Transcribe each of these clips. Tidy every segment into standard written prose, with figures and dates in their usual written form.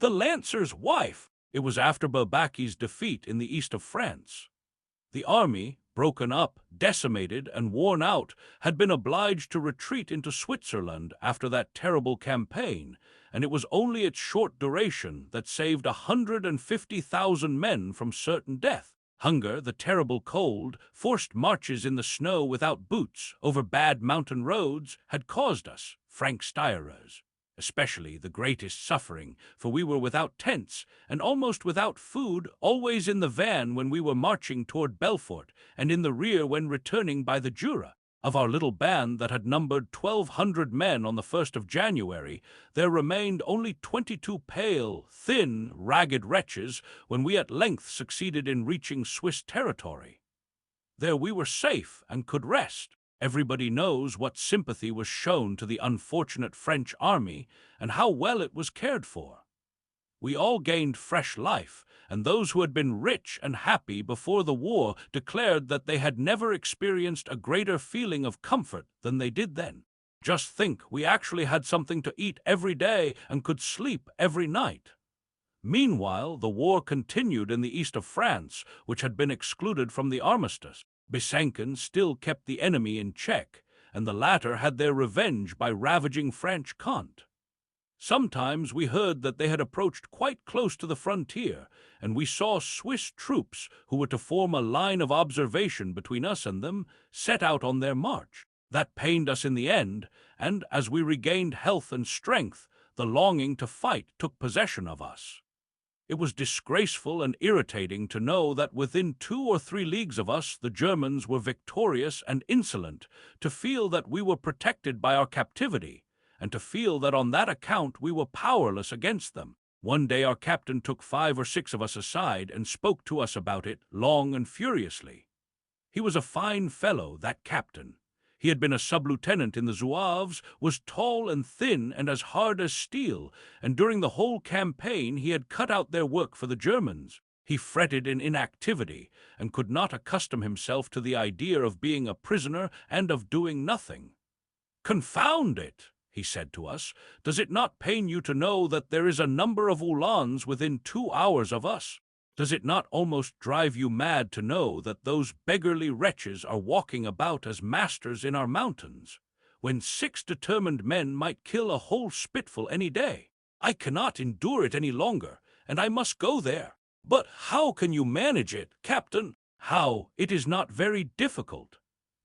The Lancer's wife! It was after Bourbaki's defeat in the east of France. The army, broken up, decimated, and worn out, had been obliged to retreat into Switzerland after that terrible campaign, and it was only its short duration that saved 150,000 men from certain death. Hunger, the terrible cold, forced marches in the snow without boots over bad mountain roads had caused us, franc styrers, especially the greatest suffering, for we were without tents and almost without food, always in the van when we were marching toward Belfort, and in the rear when returning by the Jura. Of our little band that had numbered 1,200 men on the 1st of January, there remained only 22 pale, thin, ragged wretches when we at length succeeded in reaching Swiss territory. There we were safe and could rest. Everybody knows what sympathy was shown to the unfortunate French army and how well it was cared for. We all gained fresh life, and those who had been rich and happy before the war declared that they had never experienced a greater feeling of comfort than they did then. Just think, we actually had something to eat every day and could sleep every night. Meanwhile, the war continued in the east of France, which had been excluded from the armistice. Besançon still kept the enemy in check, and the latter had their revenge by ravaging Franche-Comté. Sometimes we heard that they had approached quite close to the frontier, and we saw Swiss troops, who were to form a line of observation between us and them, set out on their march. That pained us in the end, and as we regained health and strength, the longing to fight took possession of us. It was disgraceful and irritating to know that within 2 or 3 leagues of us the Germans were victorious and insolent, to feel that we were protected by our captivity, and to feel that on that account we were powerless against them. One day our captain took 5 or 6 of us aside and spoke to us about it long and furiously. He was a fine fellow, that captain. He had been a sub-lieutenant in the Zouaves, was tall and thin and as hard as steel, and during the whole campaign he had cut out their work for the Germans. He fretted in inactivity, and could not accustom himself to the idea of being a prisoner and of doing nothing. "Confound it!" he said to us, "does it not pain you to know that there is a number of Uhlans within 2 hours of us? Does it not almost drive you mad to know that those beggarly wretches are walking about as masters in our mountains, when 6 determined men might kill a whole spitful any day? I cannot endure it any longer, and I must go there." "But how can you manage it, Captain?" "How? It is not very difficult.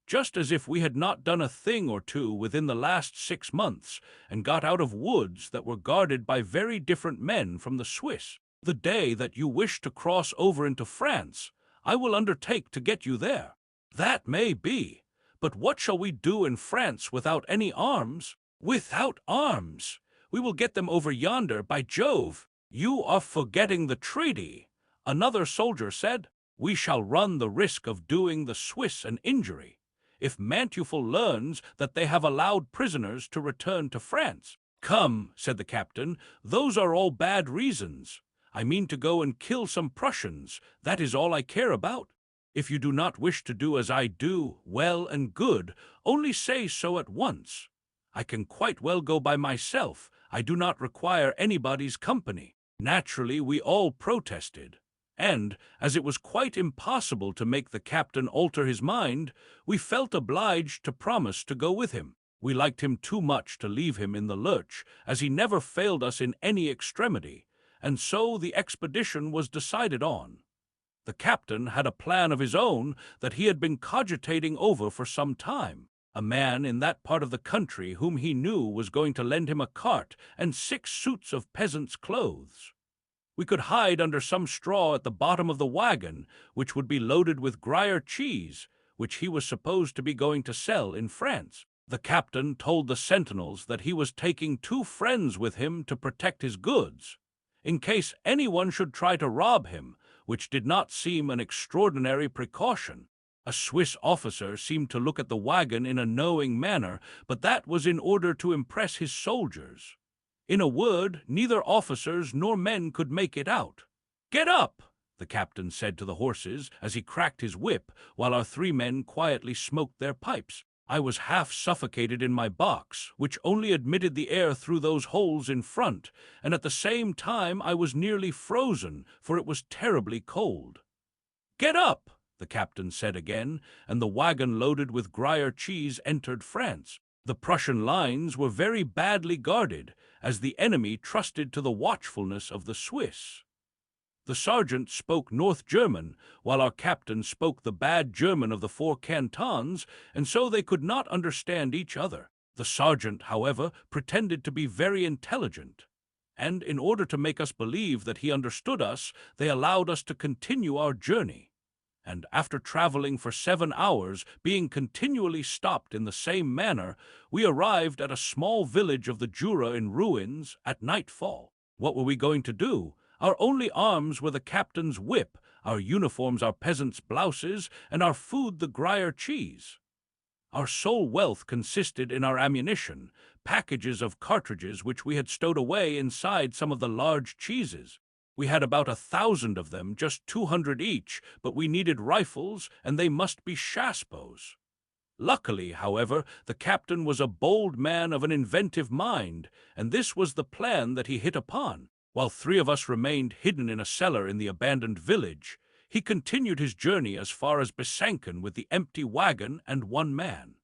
Just as if we had not done a thing or two within the last 6 months, and got out of woods that were guarded by very different men from the Swiss. The day that you wish to cross over into France, I will undertake to get you there." "That may be, but what shall we do in France without any arms?" "Without arms? We will get them over yonder, by Jove." "You are forgetting the treaty," another soldier said. "We shall run the risk of doing the Swiss an injury if Manteuffel learns that they have allowed prisoners to return to France." "Come," said the captain, "those are all bad reasons. I mean to go and kill some Prussians, that is all I care about. If you do not wish to do as I do, well and good, only say so at once. I can quite well go by myself, I do not require anybody's company." Naturally we all protested, and, as it was quite impossible to make the captain alter his mind, we felt obliged to promise to go with him. We liked him too much to leave him in the lurch, as he never failed us in any extremity, and so the expedition was decided on. The captain had a plan of his own that he had been cogitating over for some time. A man in that part of the country whom he knew was going to lend him a cart and 6 suits of peasants' clothes. We could hide under some straw at the bottom of the wagon, which would be loaded with Gruyere cheese, which he was supposed to be going to sell in France. The captain told the sentinels that he was taking 2 friends with him to protect his goods, in case anyone should try to rob him, which did not seem an extraordinary precaution. A Swiss officer seemed to look at the wagon in a knowing manner, but that was in order to impress his soldiers. In a word, neither officers nor men could make it out. "Get up," the captain said to the horses as he cracked his whip, while our 3 men quietly smoked their pipes. I was half suffocated in my box, which only admitted the air through those holes in front, and at the same time I was nearly frozen, for it was terribly cold. "Get up," the captain said again, and the wagon loaded with Gruyere cheese entered France. The Prussian lines were very badly guarded, as the enemy trusted to the watchfulness of the Swiss. The sergeant spoke North German, while our captain spoke the bad German of the four cantons, and so they could not understand each other. The sergeant, however, pretended to be very intelligent, and in order to make us believe that he understood us, they allowed us to continue our journey. And after traveling for 7 hours, being continually stopped in the same manner, we arrived at a small village of the Jura in ruins at nightfall. What were we going to do? Our only arms were the captain's whip, our uniforms our peasants' blouses, and our food the Gruyere cheese. Our sole wealth consisted in our ammunition, packages of cartridges which we had stowed away inside some of the large cheeses. We had about 1,000 of them, just 200 each, but we needed rifles, and they must be chassepots. Luckily, however, the captain was a bold man of an inventive mind, and this was the plan that he hit upon. While 3 of us remained hidden in a cellar in the abandoned village, he continued his journey as far as Besançon with the empty wagon and 1 man.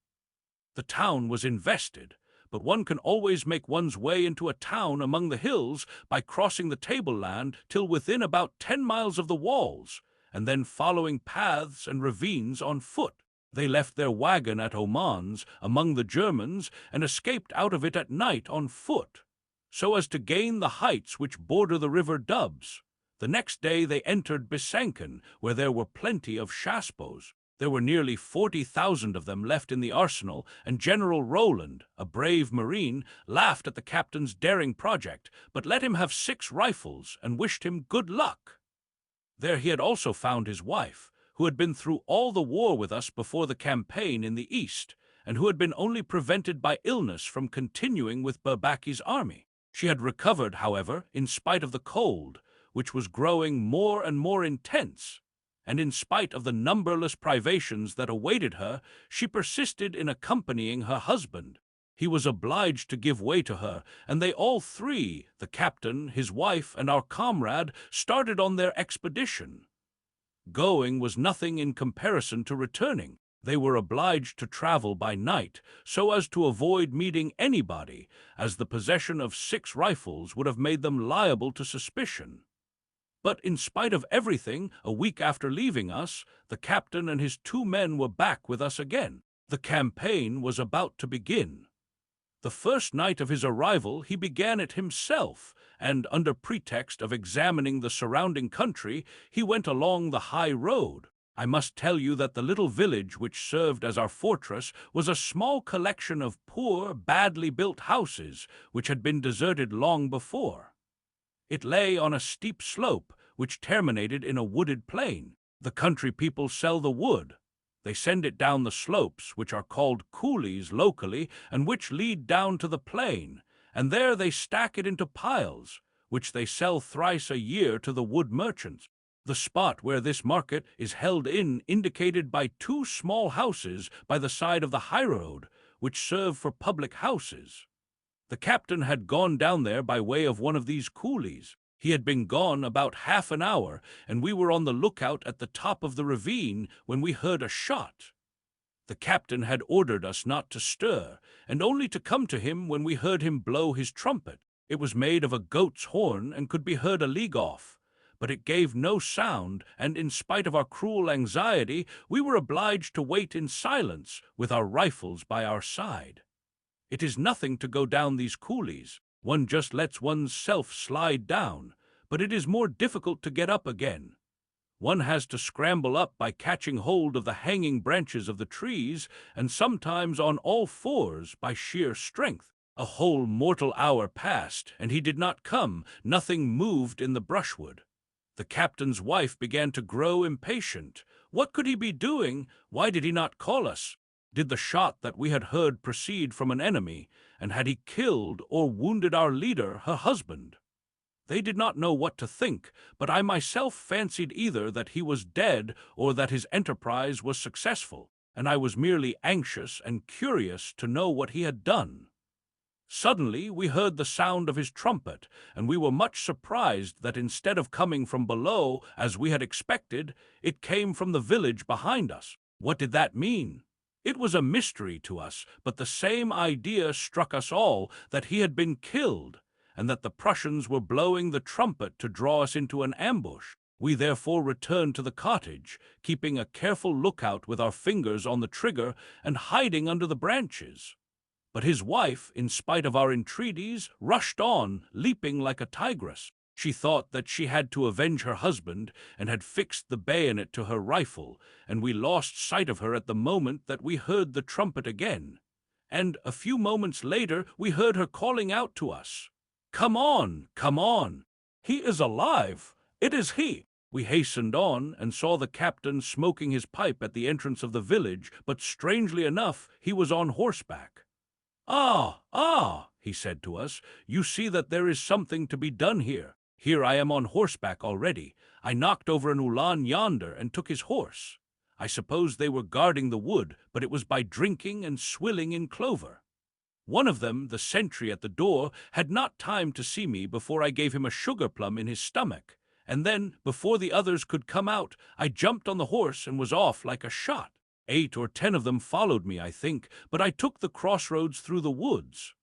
The town was invested, but one can always make one's way into a town among the hills by crossing the tableland till within about 10 miles of the walls, and then following paths and ravines on foot. They left their wagon at Aumans among the Germans and escaped out of it at night on foot, so as to gain the heights which border the river Doubs. The next day they entered Besançon, where there were plenty of chassepots. There were nearly 40,000 of them left in the arsenal, and General Roland, a brave marine, laughed at the captain's daring project, but let him have 6 rifles and wished him good luck. There he had also found his wife, who had been through all the war with us before the campaign in the East, and who had been only prevented by illness from continuing with Bourbaki's army. She had recovered, however, in spite of the cold, which was growing more and more intense, and in spite of the numberless privations that awaited her, she persisted in accompanying her husband. He was obliged to give way to her, and they all 3, the captain, his wife, and our comrade, started on their expedition. Going was nothing in comparison to returning. They were obliged to travel by night, so as to avoid meeting anybody, as the possession of 6 rifles would have made them liable to suspicion. But in spite of everything, a week after leaving us, the captain and his 2 men were back with us again. The campaign was about to begin. The first night of his arrival he began it himself, and under pretext of examining the surrounding country, he went along the high road. I must tell you that the little village which served as our fortress was a small collection of poor, badly built houses, which had been deserted long before. It lay on a steep slope, which terminated in a wooded plain. The country people sell the wood. They send it down the slopes, which are called coulees locally, and which lead down to the plain, and there they stack it into piles, which they sell thrice a year to the wood merchants. The spot where this market is held indicated by 2 small houses by the side of the highroad, which serve for public houses. The captain had gone down there by way of one of these coulees. He had been gone about half an hour, and we were on the lookout at the top of the ravine when we heard a shot. The captain had ordered us not to stir, and only to come to him when we heard him blow his trumpet. It was made of a goat's horn and could be heard a league off, but it gave no sound, and in spite of our cruel anxiety, we were obliged to wait in silence with our rifles by our side. It is nothing to go down these coulees. One just lets one's self slide down, but it is more difficult to get up again. One has to scramble up by catching hold of the hanging branches of the trees, and sometimes on all 4s by sheer strength. A whole mortal hour passed, and he did not come. Nothing moved in the brushwood. The captain's wife began to grow impatient. What could he be doing? Why did he not call us? Did the shot that we had heard proceed from an enemy, and had he killed or wounded our leader, her husband? They did not know what to think, but I myself fancied either that he was dead or that his enterprise was successful. and I was merely anxious and curious to know what he had done. Suddenly we heard the sound of his trumpet, and we were much surprised that instead of coming from below, as we had expected, it came from the village behind us. What did that mean? It was a mystery to us, but the same idea struck us all, that he had been killed, and that the Prussians were blowing the trumpet to draw us into an ambush. We therefore returned to the cottage, keeping a careful lookout with our fingers on the trigger and hiding under the branches. But his wife, in spite of our entreaties, rushed on, leaping like a tigress. She thought that she had to avenge her husband, and had fixed the bayonet to her rifle, and we lost sight of her at the moment that we heard the trumpet again. And a few moments later we heard her calling out to us, "Come on, come on! He is alive! It is he!" We hastened on, and saw the captain smoking his pipe at the entrance of the village, but strangely enough he was on horseback. "Ah," he said to us, "you see that there is something to be done here. Here I am on horseback already. I knocked over an Ulan yonder and took his horse. I suppose they were guarding the wood, but it was by drinking and swilling in clover. One of them, the sentry at the door, had not time to see me before I gave him a sugar plum in his stomach, and then, before the others could come out, I jumped on the horse and was off like a shot. 8 or 10 of them followed me, I think, but I took the crossroads through the woods.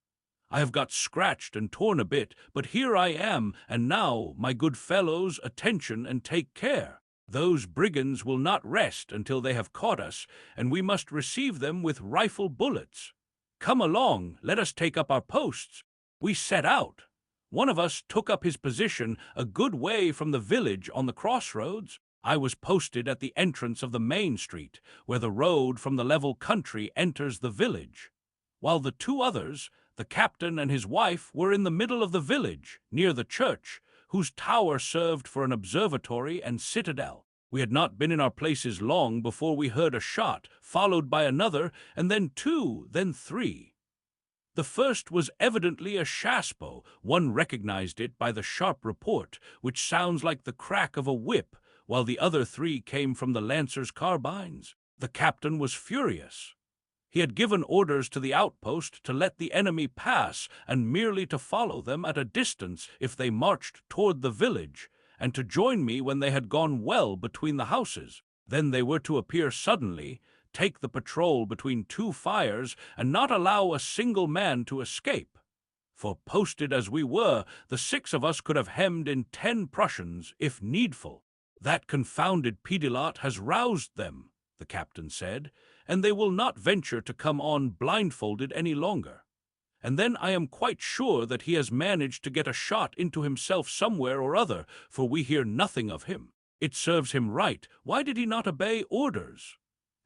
I have got scratched and torn a bit, but here I am, and now, my good fellows, attention and take care. Those brigands will not rest until they have caught us, and we must receive them with rifle bullets. Come along, let us take up our posts." We set out. One of us took up his position a good way from the village on the crossroads. I was posted at the entrance of the main street, where the road from the level country enters the village, while the 2 others, the captain and his wife, were in the middle of the village, near the church, whose tower served for an observatory and citadel. We had not been in our places long before we heard a shot, followed by another, and then 2, then 3. The first was evidently a chassepot. One recognized it by the sharp report, which sounds like the crack of a whip, while the other 3 came from the lancers' carbines. The captain was furious. He had given orders to the outpost to let the enemy pass, and merely to follow them at a distance if they marched toward the village, and to join me when they had gone well between the houses. Then they were to appear suddenly, take the patrol between 2 fires, and not allow a single man to escape. For posted as we were, the 6 of us could have hemmed in 10 Prussians, if needful. "That confounded Piedilot has roused them," the captain said, "and they will not venture to come on blindfolded any longer. And then I am quite sure that he has managed to get a shot into himself somewhere or other, for we hear nothing of him. It serves him right. Why did he not obey orders?"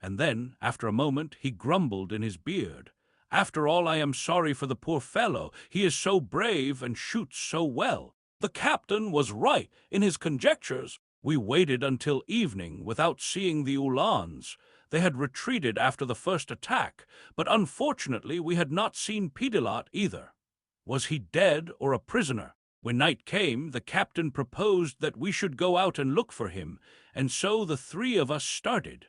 And then, after a moment, he grumbled in his beard, "After all, I am sorry for the poor fellow. He is so brave and shoots so well." The captain was right in his conjectures. We waited until evening without seeing the Uhlans. They had retreated after the first attack, but unfortunately we had not seen Piedilot either. Was he dead or a prisoner? When night came, the captain proposed that we should go out and look for him, and so the 3 of us started.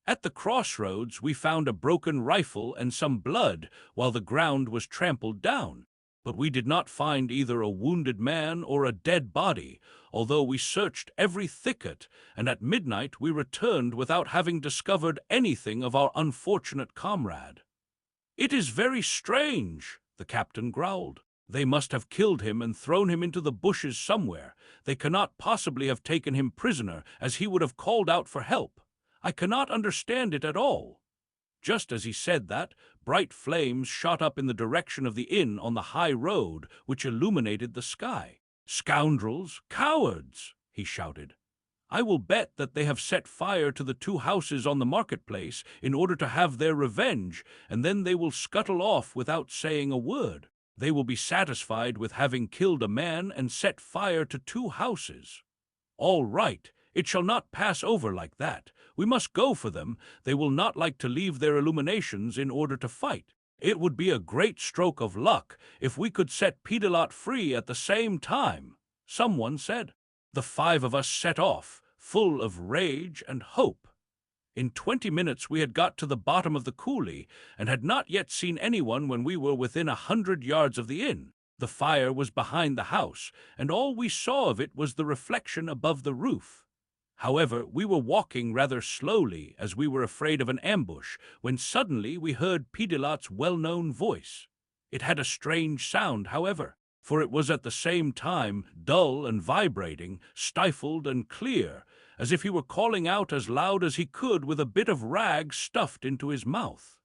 At the crossroads we found a broken rifle and some blood, while the ground was trampled down. But we did not find either a wounded man or a dead body, although we searched every thicket, and at midnight we returned without having discovered anything of our unfortunate comrade. "It is very strange," the captain growled. "They must have killed him and thrown him into the bushes somewhere. They cannot possibly have taken him prisoner, as he would have called out for help. I cannot understand it at all." Just as he said that, bright flames shot up in the direction of the inn on the high road, which illuminated the sky. "Scoundrels! Cowards!" he shouted. "I will bet that they have set fire to the 2 houses on the marketplace in order to have their revenge, and then they will scuttle off without saying a word. They will be satisfied with having killed a man and set fire to 2 houses. All right, it shall not pass over like that. We must go for them. They will not like to leave their illuminations in order to fight. It would be a great stroke of luck if we could set Piedilot free at the same time," someone said. The 5 of us set off, full of rage and hope. In 20 minutes we had got to the bottom of the coulee, and had not yet seen anyone when we were within 100 yards of the inn. The fire was behind the house, and all we saw of it was the reflection above the roof. However, we were walking rather slowly, as we were afraid of an ambush, when suddenly we heard Piedilot's well-known voice. It had a strange sound, however, for it was at the same time dull and vibrating, stifled and clear, as if he were calling out as loud as he could with a bit of rag stuffed into his mouth.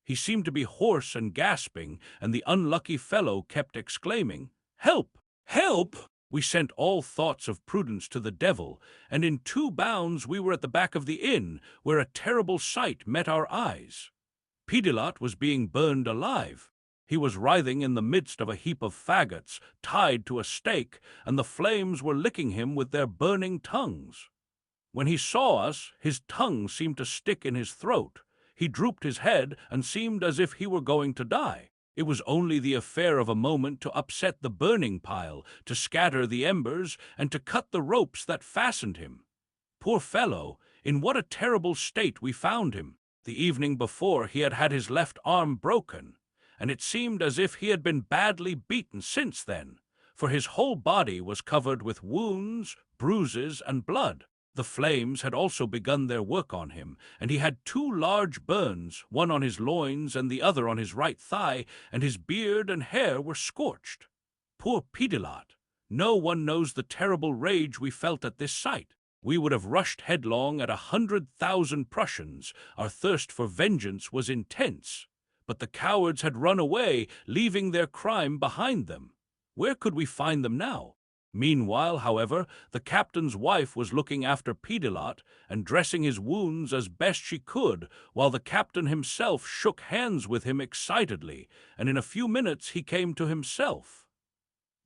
He seemed to be hoarse and gasping, and the unlucky fellow kept exclaiming, "Help! Help!" We sent all thoughts of prudence to the devil, and in 2 bounds we were at the back of the inn, where a terrible sight met our eyes. Piedilot was being burned alive. He was writhing in the midst of a heap of faggots, tied to a stake, and the flames were licking him with their burning tongues. When he saw us, his tongue seemed to stick in his throat. He drooped his head and seemed as if he were going to die. It was only the affair of a moment to upset the burning pile, to scatter the embers, and to cut the ropes that fastened him. Poor fellow, in what a terrible state we found him! The evening before he had had his left arm broken, and it seemed as if he had been badly beaten since then, for his whole body was covered with wounds, bruises, and blood. The flames had also begun their work on him, and he had 2 large burns, one on his loins and the other on his right thigh, and his beard and hair were scorched. Poor Piedilot! No one knows the terrible rage we felt at this sight. We would have rushed headlong at 100,000 Prussians. Our thirst for vengeance was intense. But the cowards had run away, leaving their crime behind them. Where could we find them now? Meanwhile, however, the captain's wife was looking after Piedilot and dressing his wounds as best she could, while the captain himself shook hands with him excitedly, and in a few minutes he came to himself.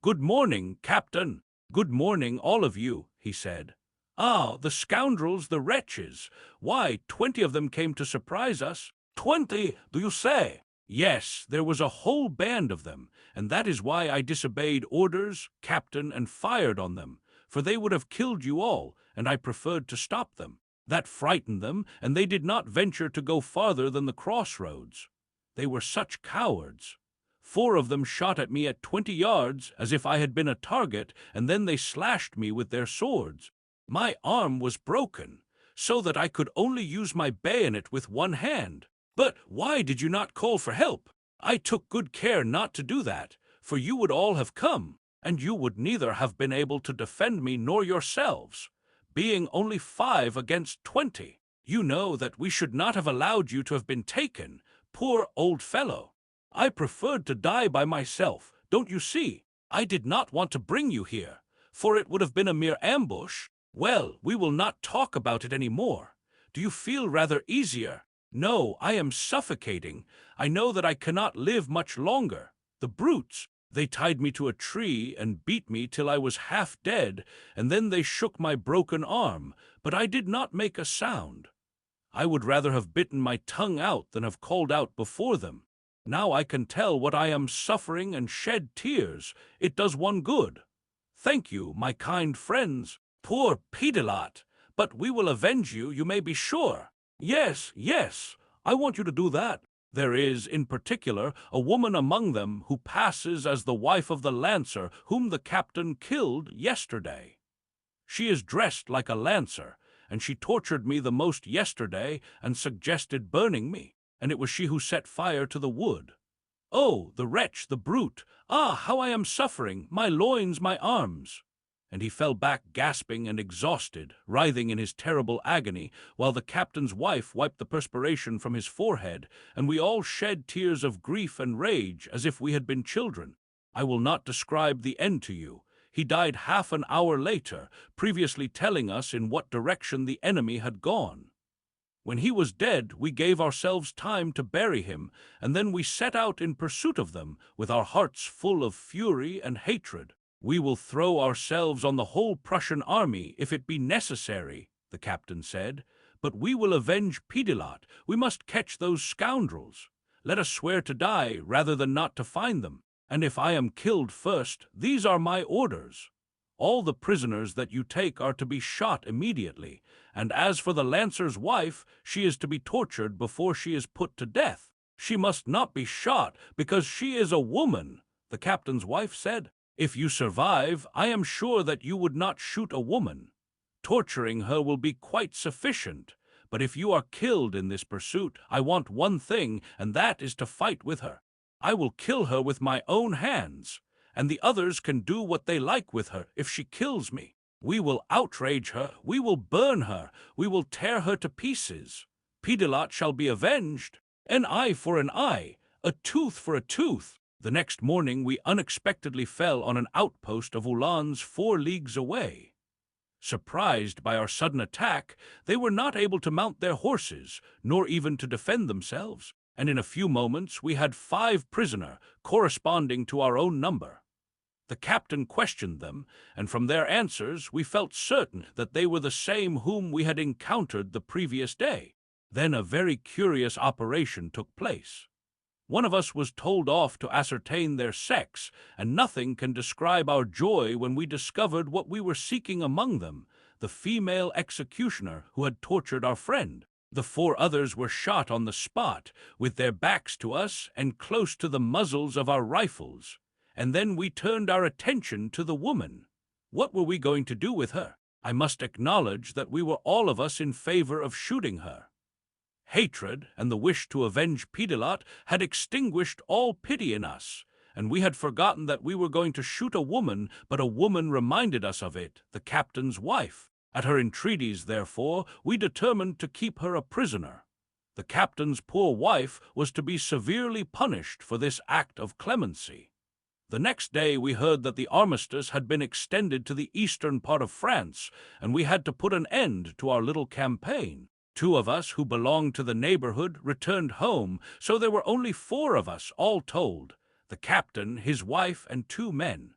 "Good morning, Captain. Good morning, all of you," he said. "Ah, the scoundrels, the wretches! Why, 20 of them came to surprise us." "20, do you say?" "Yes, there was a whole band of them, and that is why I disobeyed orders, Captain, and fired on them, for they would have killed you all, and I preferred to stop them. That frightened them, and they did not venture to go farther than the crossroads. They were such cowards. 4 of them shot at me at 20 yards, as if I had been a target, and then they slashed me with their swords. My arm was broken, so that I could only use my bayonet with one hand. But why did you not call for help? I took good care not to do that, for you would all have come, and you would neither have been able to defend me nor yourselves, being only 5 against 20. You know that we should not have allowed you to have been taken, poor old fellow. I preferred to die by myself, don't you see? I did not want to bring you here, for it would have been a mere ambush. Well, we will not talk about it any more. Do you feel rather easier?" "No, I am suffocating. I know that I cannot live much longer. The brutes, they tied me to a tree and beat me till I was half dead, and then they shook my broken arm, but I did not make a sound. I would rather have bitten my tongue out than have called out before them. Now I can tell what I am suffering and shed tears. It does one good. Thank you, my kind friends. Poor Piedilot! But we will avenge you, you may be sure." "Yes, yes, I want you to do that. There is, in particular, a woman among them who passes as the wife of the lancer whom the captain killed yesterday. She is dressed like a lancer, and she tortured me the most yesterday and suggested burning me, and it was she who set fire to the wood. Oh, the wretch, the brute! Ah, how I am suffering! My loins, my arms!" And he fell back gasping and exhausted, writhing in his terrible agony, while the captain's wife wiped the perspiration from his forehead, and we all shed tears of grief and rage as if we had been children. I will not describe the end to you. He died half an hour later, previously telling us in what direction the enemy had gone. When he was dead, we gave ourselves time to bury him, and then we set out in pursuit of them, with our hearts full of fury and hatred. "We will throw ourselves on the whole Prussian army if it be necessary," the captain said, "but we will avenge Piedilot. We must catch those scoundrels. Let us swear to die rather than not to find them. And if I am killed first, these are my orders. All the prisoners that you take are to be shot immediately, and as for the lancer's wife, she is to be tortured before she is put to death. She must not be shot, because she is a woman," the captain's wife said. "If you survive, I am sure that you would not shoot a woman. Torturing her will be quite sufficient. But if you are killed in this pursuit, I want one thing, and that is to fight with her. I will kill her with my own hands, and the others can do what they like with her if she kills me. We will outrage her, we will burn her, we will tear her to pieces. Pidelot shall be avenged. An eye for an eye, a tooth for a tooth." The next morning we unexpectedly fell on an outpost of Uhlans 4 leagues away. Surprised by our sudden attack, they were not able to mount their horses, nor even to defend themselves, and in a few moments we had 5 prisoners, corresponding to our own number. The captain questioned them, and from their answers we felt certain that they were the same whom we had encountered the previous day. Then a very curious operation took place. One of us was told off to ascertain their sex, and nothing can describe our joy when we discovered what we were seeking among them, the female executioner who had tortured our friend. The 4 others were shot on the spot, with their backs to us and close to the muzzles of our rifles, and then we turned our attention to the woman. What were we going to do with her? I must acknowledge that we were all of us in favor of shooting her. Hatred and the wish to avenge Pidelot had extinguished all pity in us, and we had forgotten that we were going to shoot a woman, but a woman reminded us of it, the captain's wife. At her entreaties, therefore, we determined to keep her a prisoner. The captain's poor wife was to be severely punished for this act of clemency. The next day we heard that the armistice had been extended to the eastern part of France, and we had to put an end to our little campaign. 2 of us who belonged to the neighborhood returned home, so there were only 4 of us, all told, the captain, his wife, and 2 men.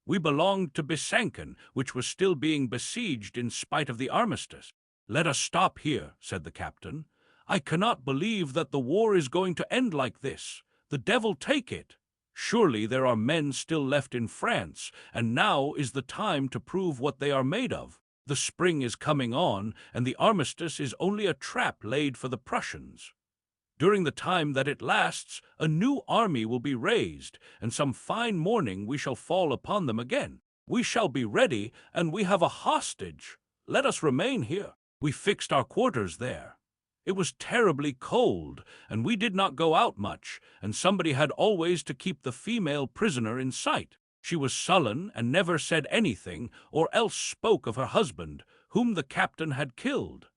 We belonged to Besançon, which was still being besieged in spite of the armistice. "Let us stop here," said the captain. "I cannot believe that the war is going to end like this. The devil take it! Surely there are men still left in France, and now is the time to prove what they are made of. The spring is coming on, and the armistice is only a trap laid for the Prussians. During the time that it lasts, a new army will be raised, and some fine morning we shall fall upon them again. We shall be ready, and we have a hostage. Let us remain here." We fixed our quarters there. It was terribly cold, and we did not go out much, and somebody had always to keep the female prisoner in sight. She was sullen and never said anything, or else spoke of her husband, whom the captain had killed.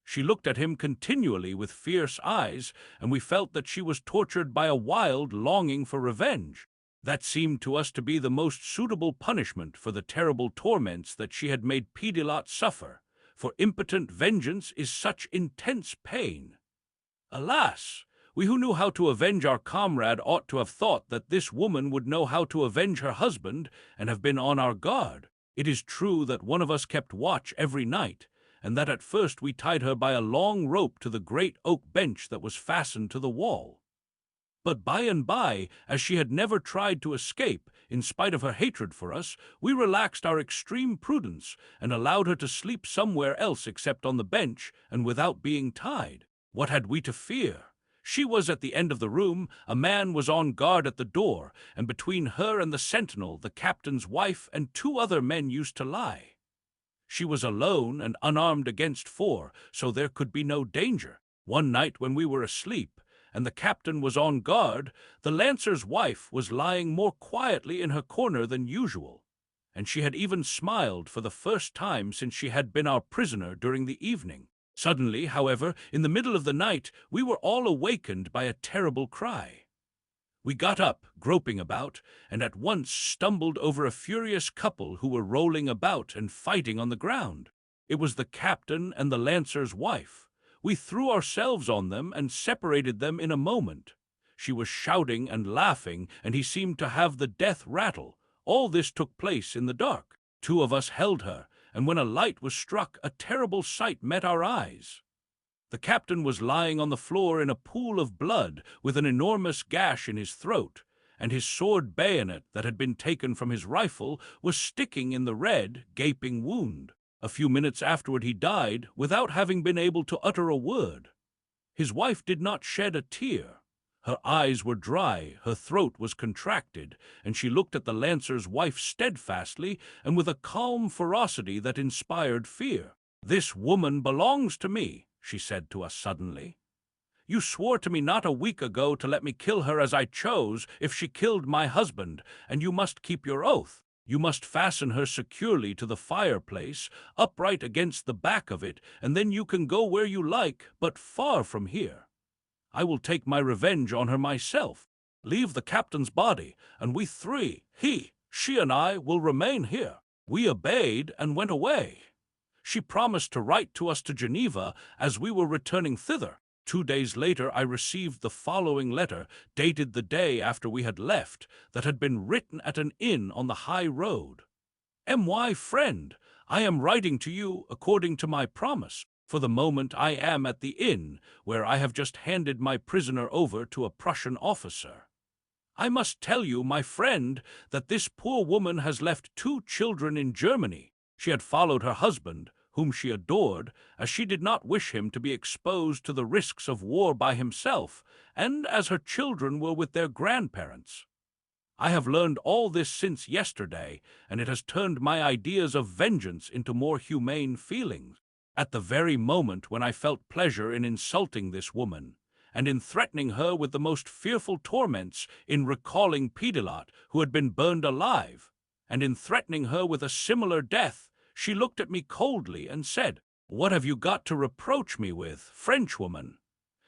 She looked at him continually with fierce eyes, and we felt that she was tortured by a wild longing for revenge. That seemed to us to be the most suitable punishment for the terrible torments that she had made Pidelot suffer, for impotent vengeance is such intense pain. Alas! We who knew how to avenge our comrade ought to have thought that this woman would know how to avenge her husband and have been on our guard. It is true that one of us kept watch every night, and that at first we tied her by a long rope to the great oak bench that was fastened to the wall. But by and by, as she had never tried to escape, in spite of her hatred for us, we relaxed our extreme prudence and allowed her to sleep somewhere else except on the bench and without being tied. What had we to fear? She was at the end of the room, a man was on guard at the door, and between her and the sentinel the captain's wife and 2 other men used to lie. She was alone and unarmed against 4, so there could be no danger. One night when we were asleep, and the captain was on guard, the lancer's wife was lying more quietly in her corner than usual, and she had even smiled for the first time since she had been our prisoner during the evening. Suddenly, however, in the middle of the night, we were all awakened by a terrible cry. We got up, groping about, and at once stumbled over a furious couple who were rolling about and fighting on the ground. It was the captain and the lancer's wife. We threw ourselves on them and separated them in a moment. She was shouting and laughing, and he seemed to have the death rattle. All this took place in the dark. 2 of us held her, and when a light was struck, a terrible sight met our eyes. The captain was lying on the floor in a pool of blood, with an enormous gash in his throat, and his sword bayonet that had been taken from his rifle was sticking in the red, gaping wound. A few minutes afterward he died, without having been able to utter a word. His wife did not shed a tear. Her eyes were dry, her throat was contracted, and she looked at the lancer's wife steadfastly and with a calm ferocity that inspired fear. "This woman belongs to me," she said to us suddenly. "You swore to me not a week ago to let me kill her as I chose if she killed my husband, and you must keep your oath. You must fasten her securely to the fireplace, upright against the back of it, and then you can go where you like, but far from here. I will take my revenge on her myself. Leave the captain's body, and we three, she and I, will remain here." We obeyed and went away. She promised to write to us to Geneva as we were returning thither. 2 days later I received the following letter, dated the day after we had left, that had been written at an inn on the high road. "My friend, I am writing to you according to my promise. For the moment I am at the inn, where I have just handed my prisoner over to a Prussian officer. I must tell you, my friend, that this poor woman has left 2 children in Germany. She had followed her husband, whom she adored, as she did not wish him to be exposed to the risks of war by himself, and as her children were with their grandparents. I have learned all this since yesterday, and it has turned my ideas of vengeance into more humane feelings. At the very moment when I felt pleasure in insulting this woman, and in threatening her with the most fearful torments, in recalling Pidelot, who had been burned alive, and in threatening her with a similar death, she looked at me coldly and said, 'What have you got to reproach me with, Frenchwoman?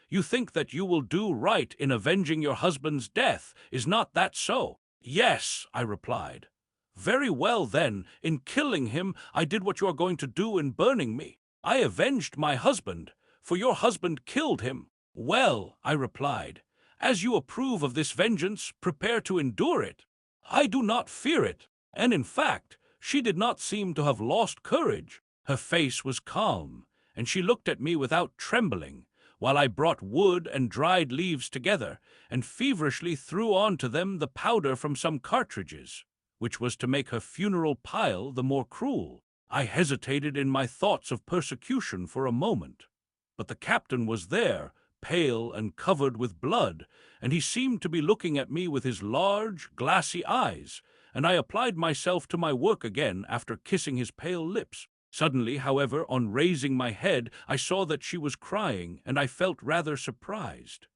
You think that you will do right in avenging your husband's death, is not that so?' 'Yes,' I replied. 'Very well, then, in killing him, I did what you are going to do in burning me. I avenged my husband, for your husband killed him.' 'Well,' I replied, 'as you approve of this vengeance, prepare to endure it. I do not fear it.' And in fact, she did not seem to have lost courage. Her face was calm, and she looked at me without trembling, while I brought wood and dried leaves together, and feverishly threw on to them the powder from some cartridges, which was to make her funeral pile the more cruel. I hesitated in my thoughts of persecution for a moment, but the captain was there, pale and covered with blood, and he seemed to be looking at me with his large, glassy eyes, and I applied myself to my work again after kissing his pale lips. Suddenly, however, on raising my head, I saw that she was crying, and I felt rather surprised.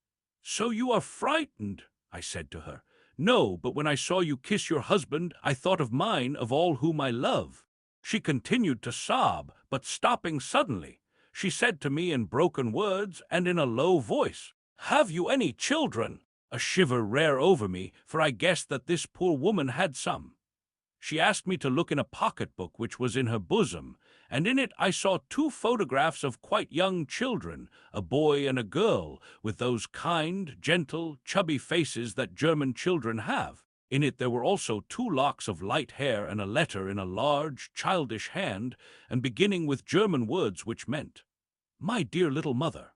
"So you are frightened?" I said to her. "No, but when I saw you kiss your husband, I thought of mine, of all whom I love." She continued to sob, but stopping suddenly, she said to me in broken words and in a low voice, "Have you any children?" A shiver ran over me, for I guessed that this poor woman had some. She asked me to look in a pocketbook which was in her bosom, and in it I saw 2 photographs of quite young children, a boy and a girl, with those kind, gentle, chubby faces that German children have. In it there were also 2 locks of light hair and a letter in a large, childish hand, and beginning with German words which meant, "My dear little mother."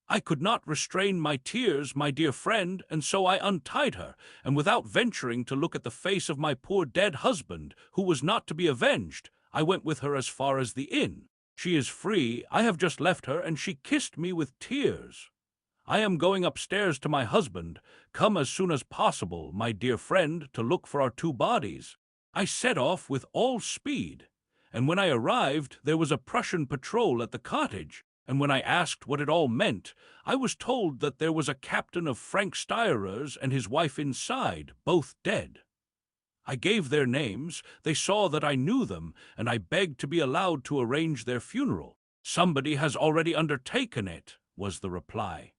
I could not restrain my tears, my dear friend, and so I untied her, and without venturing to look at the face of my poor dead husband, who was not to be avenged, I went with her as far as the inn. She is free, I have just left her, and she kissed me with tears. I am going upstairs to my husband. Come as soon as possible, my dear friend, to look for our 2 bodies. I set off with all speed, and when I arrived, there was a Prussian patrol at the cottage, and when I asked what it all meant, I was told that there was a captain of Frankstierers and his wife inside, both dead. I gave their names, they saw that I knew them, and I begged to be allowed to arrange their funeral. "Somebody has already undertaken it," was the reply.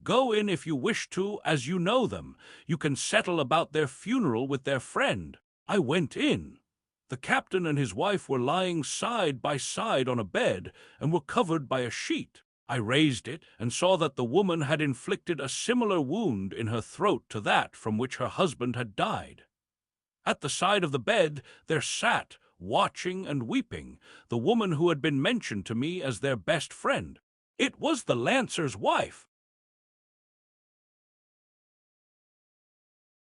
"Go in if you wish to, as you know them. You can settle about their funeral with their friend." I went in. The captain and his wife were lying side by side on a bed, and were covered by a sheet. I raised it, and saw that the woman had inflicted a similar wound in her throat to that from which her husband had died. At the side of the bed there sat, watching and weeping, the woman who had been mentioned to me as their best friend. It was the lancer's wife.